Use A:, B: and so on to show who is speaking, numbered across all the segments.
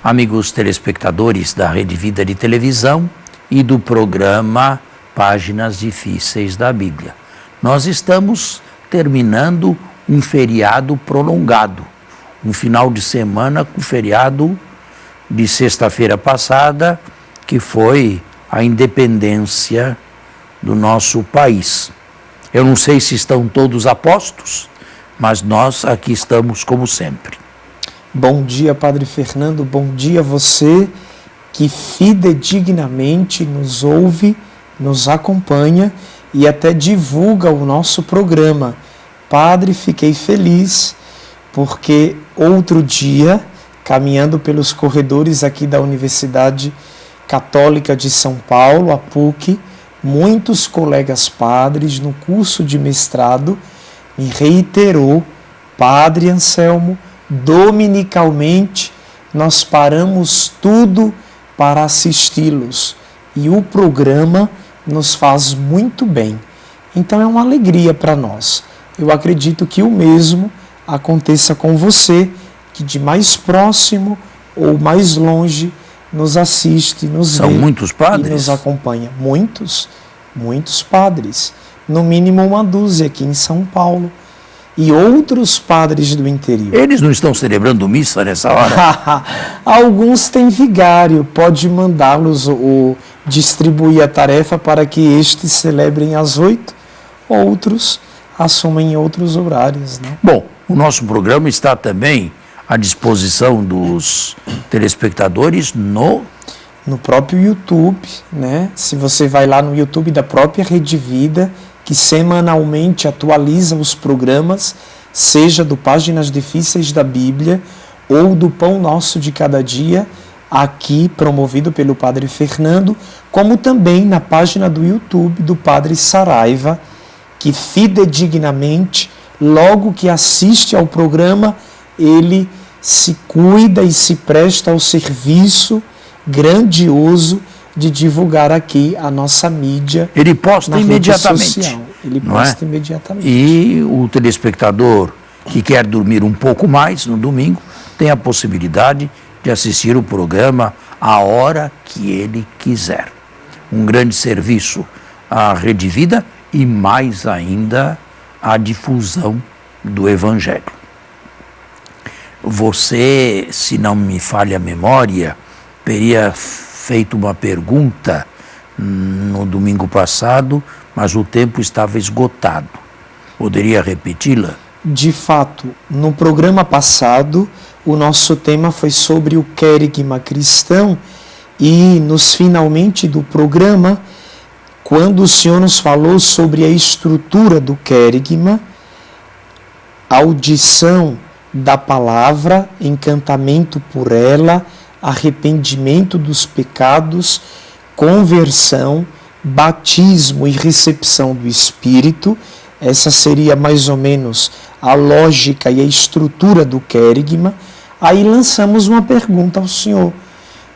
A: amigos telespectadores da Rede Vida de Televisão e do programa Páginas Difíceis da Bíblia. Nós estamos terminando um feriado prolongado, um final de semana com feriado de sexta-feira passada, que foi a independência do nosso país. Eu não sei se estão todos a postos, mas nós aqui estamos como sempre.
B: Bom dia, Padre Fernando, bom dia a você que fidedignamente nos ouve, nos acompanha e até divulga o nosso programa. Padre, fiquei feliz porque outro dia, caminhando pelos corredores aqui da Universidade Católica de São Paulo, a PUC, muitos colegas padres no curso de mestrado me reiterou: Padre Anselmo, dominicalmente nós paramos tudo para assisti-los e o programa nos faz muito bem. Então é uma alegria para nós. Eu acredito que o mesmo aconteça com você, que de mais próximo ou mais longe nos assiste, nos
A: São
B: vê
A: muitos padres?
B: E nos acompanha. Muitos padres. No mínimo uma dúzia aqui em São Paulo. E outros padres do interior.
A: Eles não estão celebrando missa nessa hora?
B: Alguns têm vigário, pode mandá-los ou distribuir a tarefa para que estes celebrem às 8, outros assumem outros horários, né?
A: Bom, o nosso programa está também à disposição dos telespectadores no
B: próprio YouTube, né? Se você vai lá no YouTube da própria Rede Vida, que semanalmente atualiza os programas, seja do Páginas Difíceis da Bíblia ou do Pão Nosso de Cada Dia, aqui promovido pelo Padre Fernando, como também na página do YouTube do Padre Saraiva, que fidedignamente, logo que assiste ao programa, ele se cuida e se presta ao serviço grandioso de divulgar aqui a nossa mídia.
A: Ele posta imediatamente.
B: Ele posta imediatamente.
A: E o telespectador que quer dormir um pouco mais no domingo tem a possibilidade de assistir o programa a hora que ele quiser. Um grande serviço à Rede Vida e mais ainda à difusão do Evangelho. Você, se não me falha a memória, teria feito uma pergunta no domingo passado, mas o tempo estava esgotado. Poderia repeti-la?
B: De fato, no programa passado, o nosso tema foi sobre o querigma cristão e nos finalmente do programa, quando o Senhor nos falou sobre a estrutura do querigma, audição da palavra, encantamento por ela, arrependimento dos pecados, conversão, batismo e recepção do Espírito. Essa seria mais ou menos a lógica e a estrutura do querigma. Aí lançamos uma pergunta ao Senhor: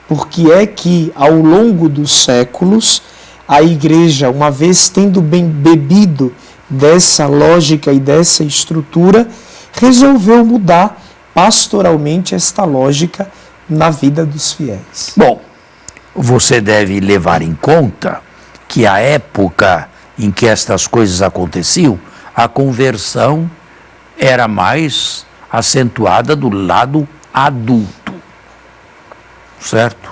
B: por que é que ao longo dos séculos a Igreja, uma vez tendo bem bebido dessa lógica e dessa estrutura, resolveu mudar pastoralmente esta lógica na vida dos fiéis?
A: Bom, você deve levar em conta que a época em que estas coisas aconteciam, a conversão era mais acentuada do lado adulto, certo?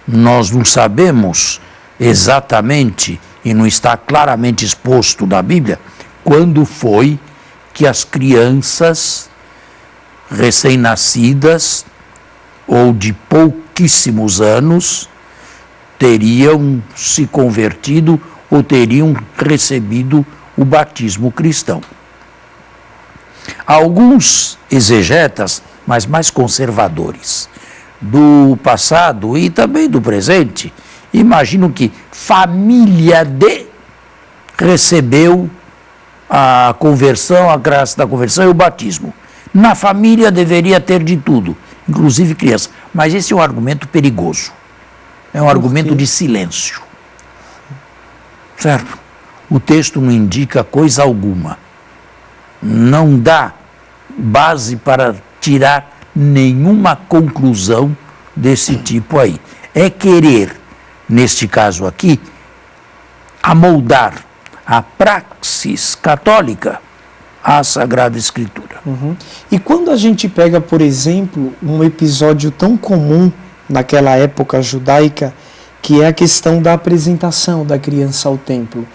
A: Nós não sabemos exatamente, e não está claramente exposto na Bíblia, quando foi que as crianças recém-nascidas ou de pouquíssimos anos teriam se convertido ou teriam recebido o batismo cristão. Alguns exegetas, mas mais conservadores, do passado e também do presente, imaginam que família de recebeu a conversão, a graça da conversão e o batismo. Na família deveria ter de tudo, inclusive criança. Mas esse é um argumento perigoso. É um argumento de silêncio. Certo? O texto não indica coisa alguma. Não dá base para tirar nenhuma conclusão desse tipo aí. É querer, neste caso aqui, amoldar a praxis católica à Sagrada Escritura.
B: E quando a gente pega, por exemplo, um episódio tão comum naquela época judaica, que é a questão da apresentação da criança ao templo,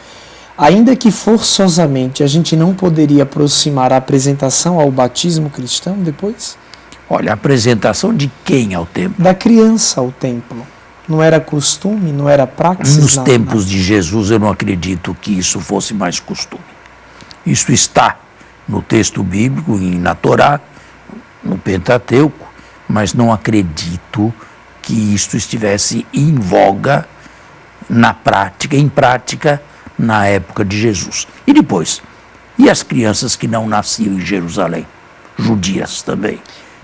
B: ainda que forçosamente a gente não poderia aproximar a apresentação ao batismo cristão depois?
A: Olha, a apresentação de quem ao templo?
B: Da criança ao templo. Não era costume, não era praxis?
A: Nos tempos de Jesus eu não acredito que isso fosse mais costume. Isso está no texto bíblico, na Torá, no Pentateuco, mas não acredito que isto estivesse em voga em prática, na época de Jesus. E depois, e as crianças que não nasciam em Jerusalém? Judias também.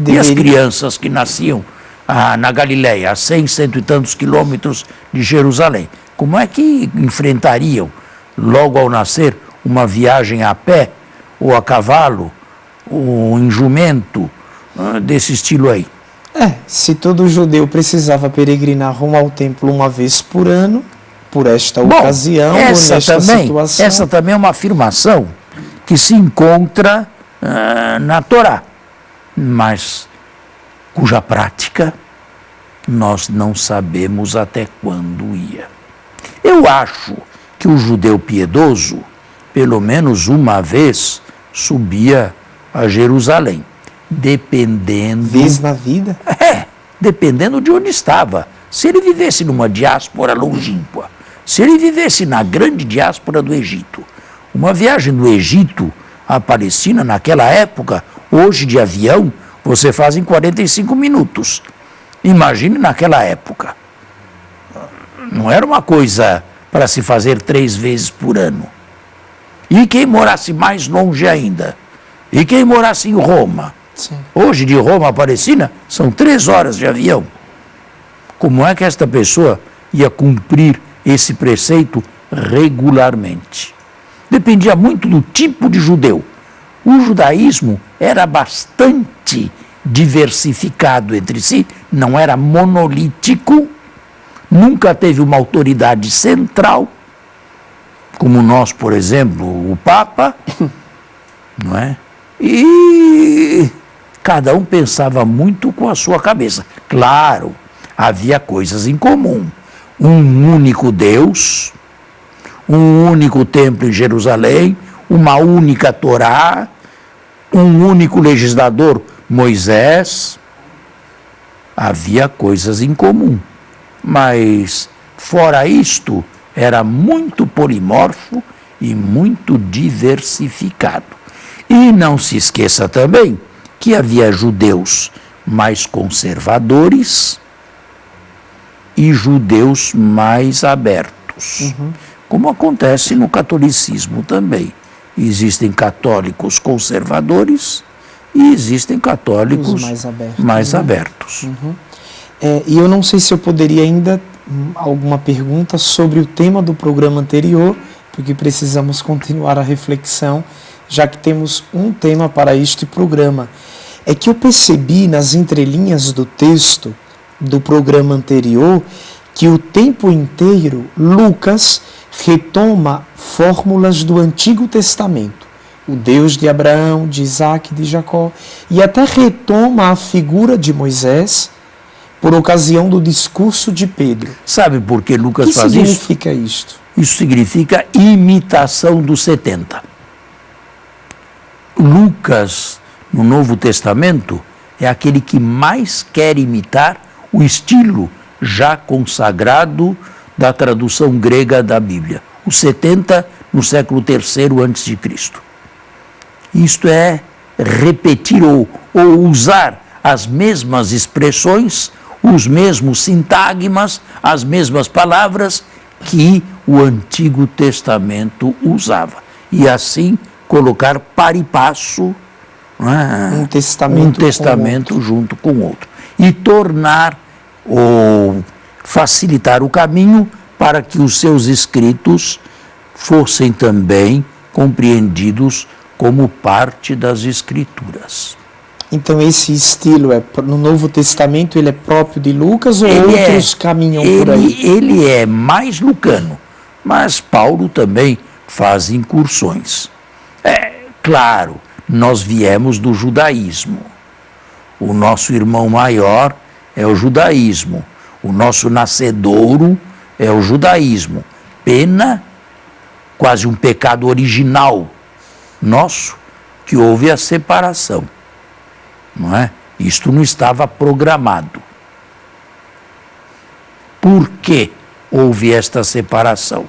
A: E as crianças que nasciam na Galileia, a 100 e tantos quilômetros de Jerusalém? Como é que enfrentariam, logo ao nascer, uma viagem a pé, ou a cavalo, ou em jumento, desse estilo aí?
B: Se todo judeu precisava peregrinar rumo ao templo uma vez por ano, por esta ocasião, ou nesta situação...
A: Essa também é uma afirmação que se encontra na Torá, mas cuja prática nós não sabemos até quando ia. Eu acho que o judeu piedoso, pelo menos uma vez, subia a Jerusalém, dependendo...
B: Vez na vida?
A: Dependendo de onde estava. Se ele vivesse numa diáspora longínqua, se ele vivesse na grande diáspora do Egito, uma viagem do Egito à Palestina naquela época, hoje de avião, você faz em 45 minutos. Imagine naquela época. Não era uma coisa para se fazer 3 vezes por ano. E quem morasse mais longe ainda? E quem morasse em Roma?
B: Sim.
A: Hoje, de Roma a Palestina, são 3 horas de avião. Como é que esta pessoa ia cumprir esse preceito regularmente? Dependia muito do tipo de judeu. O judaísmo era bastante diversificado entre si, não era monolítico, nunca teve uma autoridade central, como nós, por exemplo, o Papa, não é? E cada um pensava muito com a sua cabeça. Claro, havia coisas em comum. Um único Deus, um único templo em Jerusalém, uma única Torá, um único legislador, Moisés. Havia coisas em comum. Mas, fora isto, era muito polimorfo e muito diversificado. E não se esqueça também que havia judeus mais conservadores e judeus mais abertos, como acontece no catolicismo também. Existem católicos conservadores e existem católicos mais abertos.
B: E eu não sei se eu poderia ainda alguma pergunta sobre o tema do programa anterior, porque precisamos continuar a reflexão, já que temos um tema para este programa. É que eu percebi nas entrelinhas do texto do programa anterior que o tempo inteiro Lucas retoma fórmulas do Antigo Testamento. O Deus de Abraão, de Isaac, de Jacó, e até retoma a figura de Moisés por ocasião do discurso de Pedro.
A: Sabe por que Lucas faz isso?
B: O que significa isto?
A: Isso significa imitação dos 70. Lucas, no Novo Testamento, é aquele que mais quer imitar o estilo já consagrado da tradução grega da Bíblia. Os 70 no século III a.C. Isto é repetir ou usar as mesmas expressões, os mesmos sintagmas, as mesmas palavras que o Antigo Testamento usava. E assim colocar par e passo
B: um testamento
A: junto com o outro. E tornar ou facilitar o caminho para que os seus escritos fossem também compreendidos como parte das Escrituras.
B: Então esse estilo no Novo Testamento ele é próprio de Lucas ou outros caminham por aí?
A: Ele é mais lucano, mas Paulo também faz incursões. Claro, nós viemos do judaísmo. O nosso irmão maior é o judaísmo. O nosso nascedouro é o judaísmo. Pena, quase um pecado original nosso, que houve a separação. Não é? Isto não estava programado. Por que houve esta separação?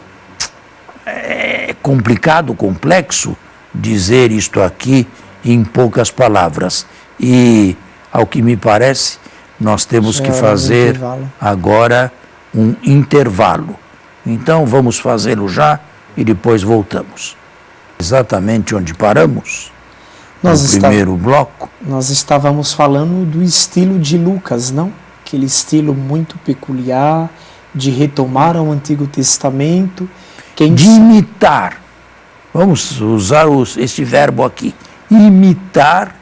A: É complicado, complexo dizer isto aqui em poucas palavras. E, ao que me parece, nós temos que fazer agora um intervalo. Então, vamos fazê-lo já e depois voltamos. Exatamente onde paramos? No primeiro bloco.
B: Nós estávamos falando do estilo de Lucas, não? Aquele estilo muito peculiar de retomar o Antigo Testamento.
A: De imitar. Vamos usar este verbo aqui. Imitar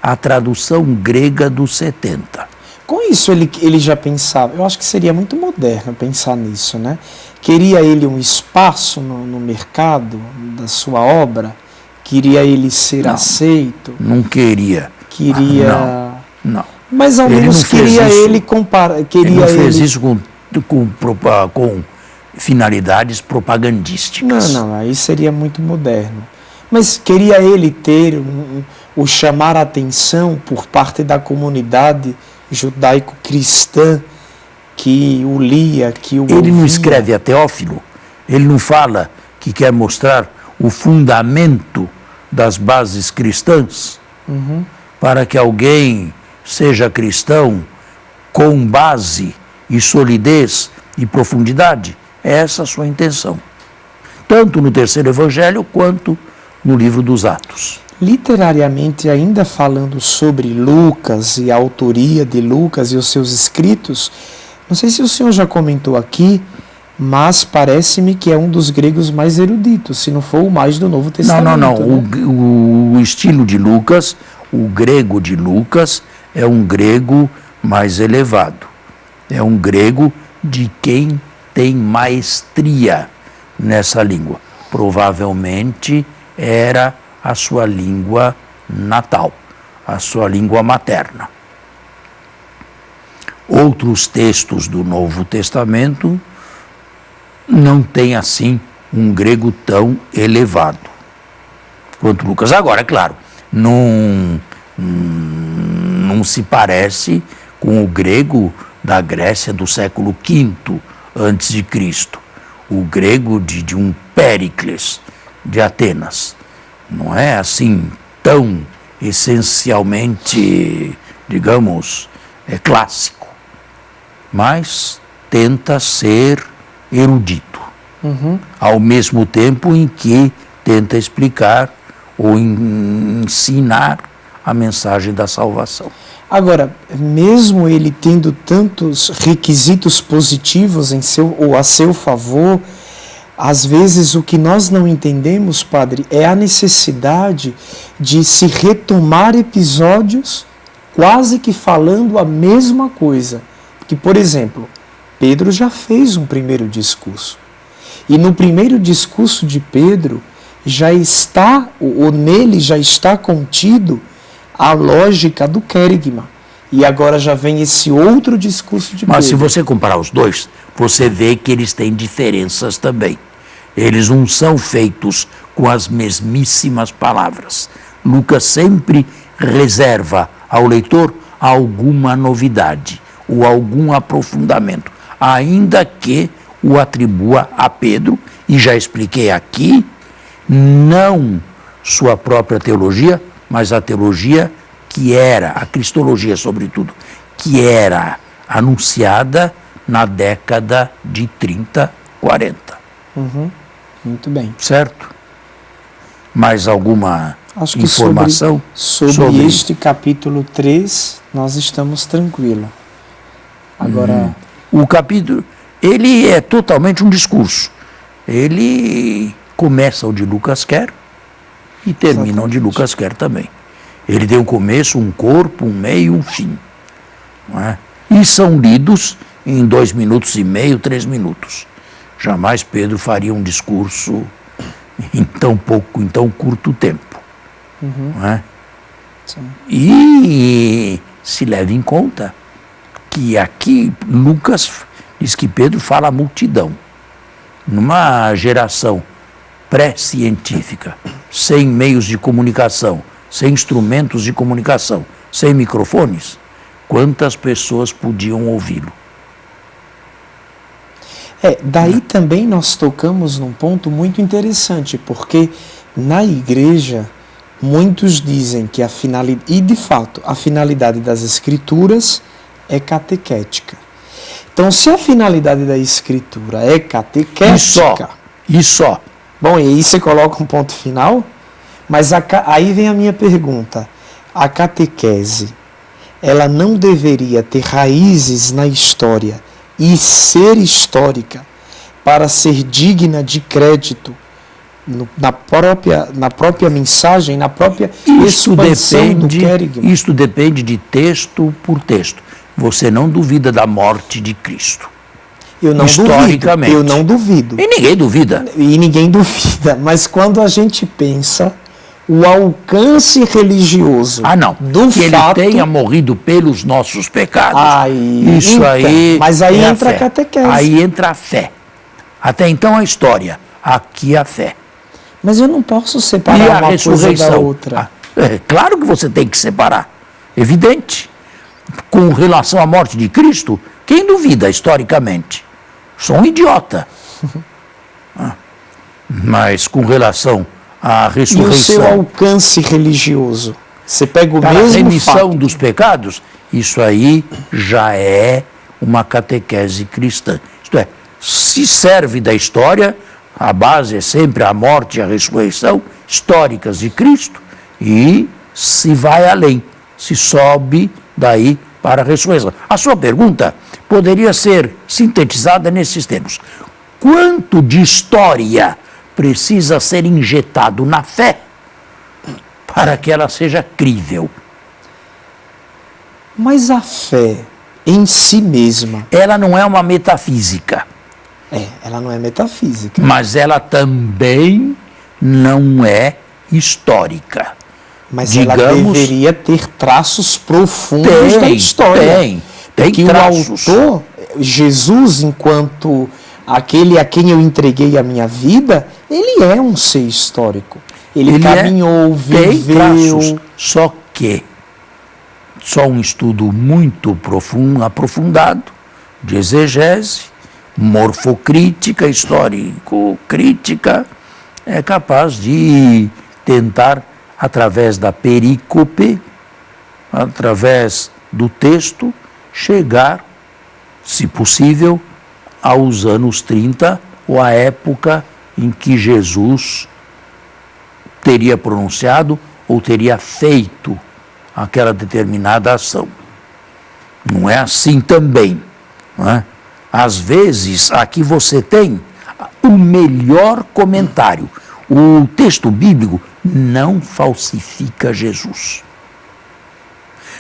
A: a tradução grega dos 70.
B: Com isso ele já pensava, eu acho que seria muito moderno pensar nisso, né? Queria ele um espaço no mercado da sua obra? Queria ele ser aceito?
A: Não queria.
B: Queria...
A: Não.
B: Mas ao menos queria ele comparar...
A: Ele não fez isso com finalidades propagandísticas.
B: Não, aí seria muito moderno. Mas queria ele ter o chamar a atenção por parte da comunidade judaico-cristã que o lia, que o ouvia.
A: Ele não escreve a Teófilo, ele não fala que quer mostrar o fundamento das bases cristãs, para que alguém seja cristão com base e solidez e profundidade. É essa a sua intenção, tanto no terceiro evangelho quanto no livro dos Atos.
B: Literariamente, ainda falando sobre Lucas e a autoria de Lucas e os seus escritos, não sei se o senhor já comentou aqui, mas parece-me que é um dos gregos mais eruditos, se não for o mais do Novo Testamento.
A: Não.
B: Né?
A: O estilo de Lucas, o grego de Lucas, é um grego mais elevado. É um grego de quem tem maestria nessa língua. Provavelmente era a sua língua natal, a sua língua materna. Outros textos do Novo Testamento não têm, assim, um grego tão elevado quanto Lucas. Agora, é claro, não se parece com o grego da Grécia do século V a.C., o grego de um Péricles de Atenas. Não é assim tão essencialmente, digamos, clássico, mas tenta ser erudito, ao mesmo tempo em que tenta explicar ou ensinar a mensagem da salvação.
B: Agora, mesmo ele tendo tantos requisitos positivos a seu favor, às vezes o que nós não entendemos, padre, é a necessidade de se retomar episódios quase que falando a mesma coisa. Porque, por exemplo, Pedro já fez um primeiro discurso. E no primeiro discurso de Pedro já está, ou nele já está contido a lógica do querigma. E agora já vem esse outro discurso de Pedro.
A: Mas se você comparar os dois, você vê que eles têm diferenças também. Eles não são feitos com as mesmíssimas palavras. Lucas sempre reserva ao leitor alguma novidade ou algum aprofundamento, ainda que o atribua a Pedro, e já expliquei aqui, não sua própria teologia, mas a teologia que era, a cristologia sobretudo, que era anunciada na década de 30, 40.
B: Muito bem.
A: Certo? Mais alguma
B: Acho que
A: informação?
B: Sobre este capítulo 3, nós estamos tranquilos. Agora...
A: O capítulo, ele é totalmente um discurso. Ele começa onde Lucas quer e termina onde Lucas quer também. Ele tem um começo, um corpo, um meio, um fim. Não é? E são lidos em 2 minutos e meio, 3 minutos. Jamais Pedro faria um discurso em tão curto tempo. Não é?
B: Sim.
A: E se leva em conta que aqui Lucas diz que Pedro fala à multidão. Numa geração pré-científica, sem meios de comunicação, sem instrumentos de comunicação, sem microfones, quantas pessoas podiam ouvi-lo?
B: Daí também nós tocamos num ponto muito interessante, porque na igreja muitos dizem que a finalidade, e de fato a finalidade das escrituras é catequética. Então, se a finalidade da escritura é catequética...
A: E só.
B: Bom, e aí você coloca um ponto final, mas aí vem a minha pergunta. A catequese, ela não deveria ter raízes na história e ser histórica para ser digna de crédito na própria mensagem, na própria expansão do querigma?
A: Isto depende de texto por texto. Você não duvida da morte de Cristo.
B: Eu não
A: historicamente.
B: Duvido, eu não duvido.
A: E ninguém duvida.
B: Mas quando a gente pensa o alcance religioso do
A: que
B: fato...
A: ele tenha morrido pelos nossos pecados,
B: mas aí entra a catequese.
A: Aí entra a fé. Até então a história, aqui a fé.
B: Mas eu não posso separar uma coisa da outra.
A: Claro que você tem que separar, evidente. Com relação à morte de Cristo, quem duvida historicamente? Sou um idiota. Mas com relação à ressurreição...
B: E o seu alcance religioso? Você pega o
A: para
B: mesmo
A: a remissão
B: fato.
A: dos pecados, isso aí já é uma catequese cristã. Isto é, se serve da história, a base é sempre a morte e a ressurreição históricas de Cristo, e se vai além, se sobe daí para a ressurreição. A sua pergunta poderia ser sintetizada nesses termos. Quanto de história precisa ser injetado na fé para que ela seja crível?
B: Mas a fé em si mesma...
A: Ela não é uma metafísica.
B: Ela não é metafísica.
A: Mas ela também não é histórica.
B: Mas digamos, ela deveria ter traços profundos da história.
A: Tem
B: traços. O autor, Jesus, enquanto aquele a quem eu entreguei a minha vida, ele é um ser histórico. Ele caminhou, viveu...
A: traços, só um estudo muito profundo, aprofundado, de exegese, morfocrítica, histórico-crítica, é capaz de tentar, através da perícope, através do texto, chegar, se possível, aos anos 30, ou à época em que Jesus teria pronunciado ou teria feito aquela determinada ação. Não é assim também, não é? Às vezes, aqui você tem o melhor comentário. O texto bíblico não falsifica Jesus.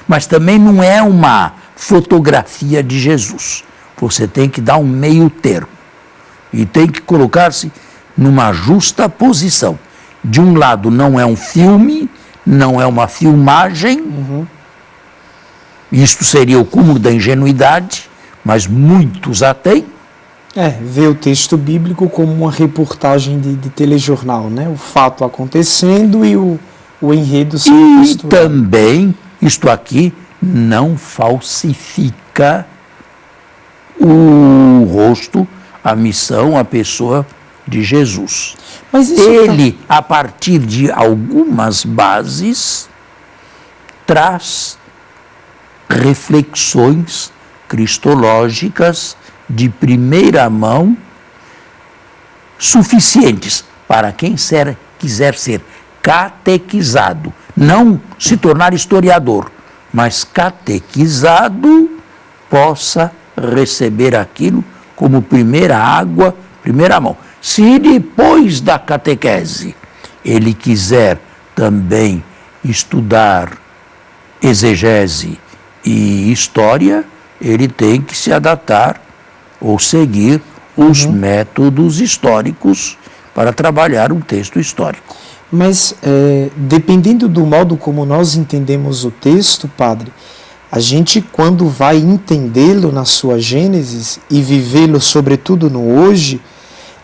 A: Mas também não é uma fotografia de Jesus. Você tem que dar um meio termo. E tem que colocar-se numa justa posição. De um lado, não é um filme, não é uma filmagem. Isto seria o cúmulo da ingenuidade, mas muitos a têm.
B: Ver o texto bíblico como uma reportagem de telejornal, né? O fato acontecendo e o enredo sendo costurado.
A: E também, isto aqui não falsifica o rosto, a missão, a pessoa de Jesus.
B: Mas isso
A: ele, a partir de algumas bases, traz reflexões cristológicas de primeira mão, suficientes para quem quiser ser catequizado, não se tornar historiador, mas catequizado, possa receber aquilo como primeira água, primeira mão. Se depois da catequese ele quiser também estudar exegese e história, ele tem que se adaptar ou seguir os métodos históricos para trabalhar um texto histórico.
B: Mas, dependendo do modo como nós entendemos o texto, padre, a gente, quando vai entendê-lo na sua gênese e vivê-lo, sobretudo no hoje,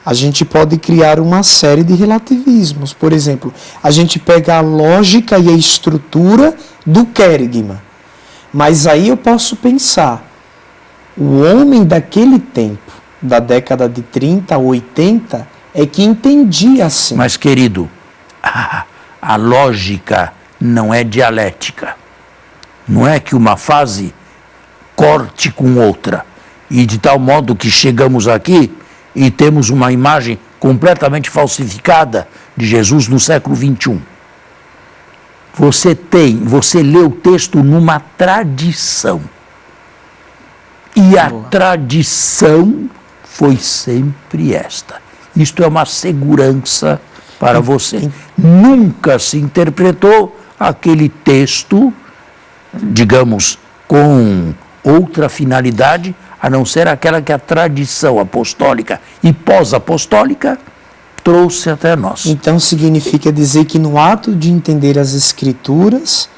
B: a gente pode criar uma série de relativismos. Por exemplo, a gente pega a lógica e a estrutura do querigma. Mas aí eu posso pensar, o homem daquele tempo, da década de 30 a 80, é que entendia assim.
A: Mas, querido, a lógica não é dialética. Não é que uma fase corte com outra. E de tal modo que chegamos aqui e temos uma imagem completamente falsificada de Jesus no século XXI. Você lê o texto numa tradição. E a tradição foi sempre esta. Isto é uma segurança para você. Nunca se interpretou aquele texto, digamos, com outra finalidade, a não ser aquela que a tradição apostólica e pós-apostólica trouxe até nós.
B: Então significa dizer que no ato de entender as Escrituras,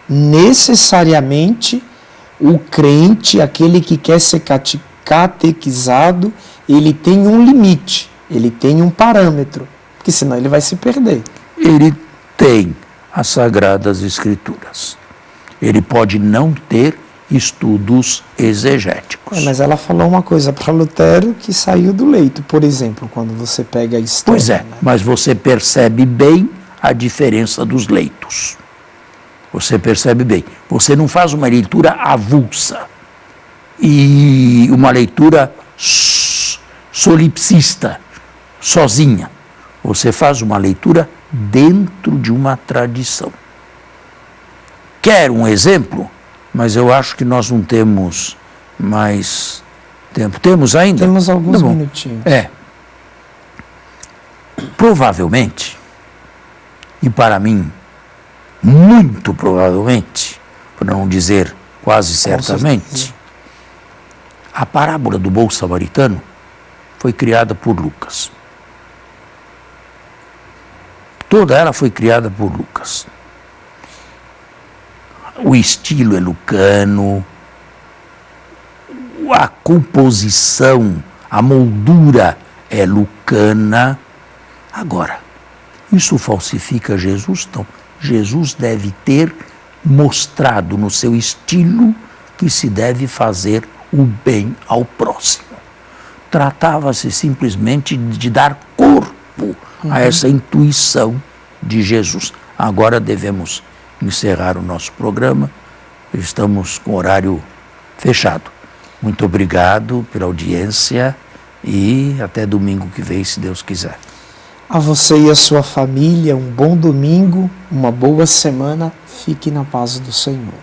B: necessariamente o crente, aquele que quer ser catequizado, ele tem um limite, ele tem um parâmetro, porque senão ele vai se perder.
A: Ele tem as Sagradas Escrituras. Ele pode não ter estudos exegéticos.
B: Mas ela falou uma coisa para Lutero que saiu do leito, por exemplo, quando você pega a história.
A: Pois é, mas você percebe bem a diferença dos leitos. Você percebe bem. Você não faz uma leitura avulsa e uma leitura solipsista, sozinha. Você faz uma leitura dentro de uma tradição. Quer um exemplo? Mas eu acho que nós não temos mais tempo. Temos ainda?
B: Temos alguns minutinhos.
A: Provavelmente, e para mim, muito provavelmente, para não dizer quase certamente, a parábola do bom samaritano foi criada por Lucas. Toda ela foi criada por Lucas. O estilo é lucano, a composição, a moldura é lucana. Agora, isso falsifica Jesus? Não. Jesus deve ter mostrado no seu estilo que se deve fazer o bem ao próximo. Tratava-se simplesmente de dar corpo a essa intuição de Jesus. Agora devemos encerrar o nosso programa. Estamos com o horário fechado. Muito obrigado pela audiência e até domingo que vem, se Deus quiser.
B: A você e a sua família, um bom domingo, uma boa semana. Fique na paz do Senhor.